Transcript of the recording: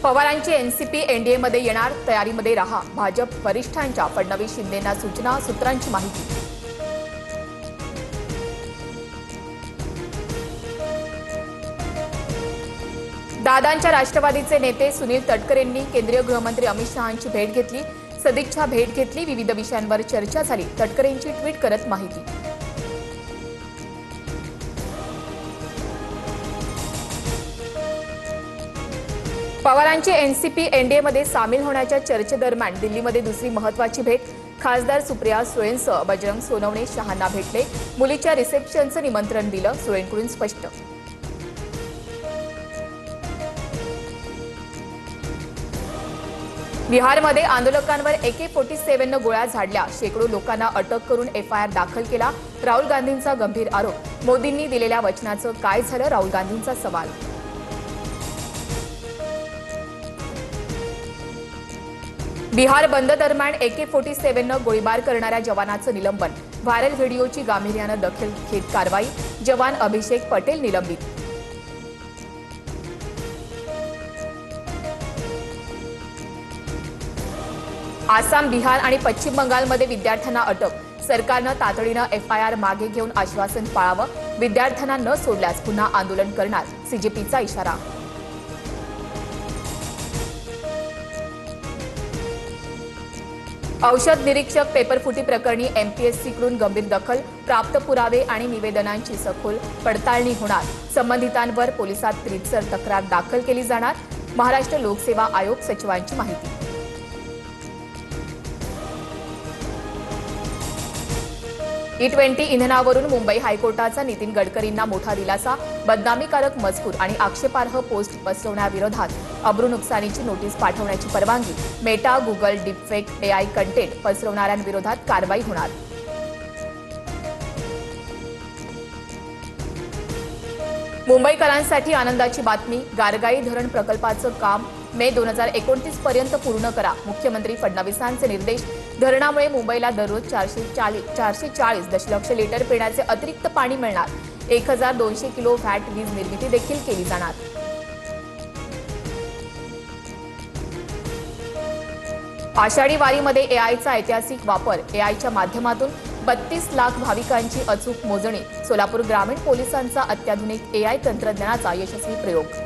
पवारांची एनसीपी एनडीएमध्ये येणार, तयारीमध्ये राहा. भाजप वरिष्ठांच्या फडणवीस शिंदेंना सूचना, सूत्रांची माहिती. दादांच्या राष्ट्रवादीचे नेते सुनील तटकरेंनी केंद्रीय गृहमंत्री अमित शहांची भेट घेतली. सदिच्छा भेट घेतली. विविध विषयांवर चर्चा झाली. तटकरेंची ट्विट करत माहिती. पवारांची एनसीपी एनडीएमध्ये सामील होण्याच्या चर्चेदरम्यान दिल्लीमध्ये दुसरी महत्त्वाची भेट. खासदार सुप्रिया सुळेंसह बजरंग सोनवणे शहांना भेटले. मुलीच्या रिसेप्शनचं निमंत्रण दिलं, सुळेंकडून स्पष्ट. बिहारमध्ये आंदोलकांवर AK-47 गोळ्या झाडल्या. शेकडो लोकांना अटक करून FIR दाखल केला. राहुल गांधींचा गंभीर आरोप. मोदींनी दिलेल्या वचनाचं काय झालं, राहुल गांधींचा सवाल. बिहार बंद दरम्यान AK-47 गोळीबार करणाऱ्या जवानाचं निलंबन. व्हायरल व्हिडिओची गांभीर्यानं दखल घेत कारवाई. जवान अभिषेक पटेल निलंबित. आसाम, बिहार आणि पश्चिम बंगालमध्ये विद्यार्थ्यांना अटक. सरकारनं तातडीनं FIR मागे घेऊन आश्वासन पाळावं. विद्यार्थ्यांना न सोडल्यास पुन्हा आंदोलन करणार, CJPचा इशारा. औषध निरीक्षक पेपरफुटी प्रकरणी MPSCकडून गंभीर दखल. प्राप्त पुरावे आणि निवेदनांची सखोल पडताळणी होणार. संबंधितांवर पोलिसात रीतसर तक्रार दाखल केली जाणार. महाराष्ट्र लोकसेवा आयोग सचिवांची माहिती. E20 इंधनावरून मुंबई हायकोर्टाचा नितीन गडकरींना मोठा दिलासा. बदनामीकारक मजकूर आणि आक्षेपार्ह पोस्ट पसरवण्याविरोधात अब्रू नुकसानीची नोटीस पाठवण्याची परवानगी. Meta, Google, deepfake, AI content पसरवणाऱ्यांविरोधात कारवाई होणार. मुंबईकरांसाठी आनंदाची बातमी. गारगाई धरण प्रकल्पाचं काम मे 2029 पर्यंत पूर्ण करा. मुख्यमंत्री फडणवीसांचे निर्देश. धरणामुळे मुंबईला दररोज 440 दशलक्ष लिटर पिण्याचे अतिरिक्त पाणी मिळणार. 1200 किलो वॅट वीज निर्मिती देखील केली जाणार. आषाढी वारीमध्ये AIचा ऐतिहासिक वापर. AIच्या माध्यमातून 32 लाख भाविकांची अचूक मोजणी. सोलापूर ग्रामीण पोलिसांचा अत्याधुनिक AI तंत्रज्ञानाचा यशस्वी प्रयोग.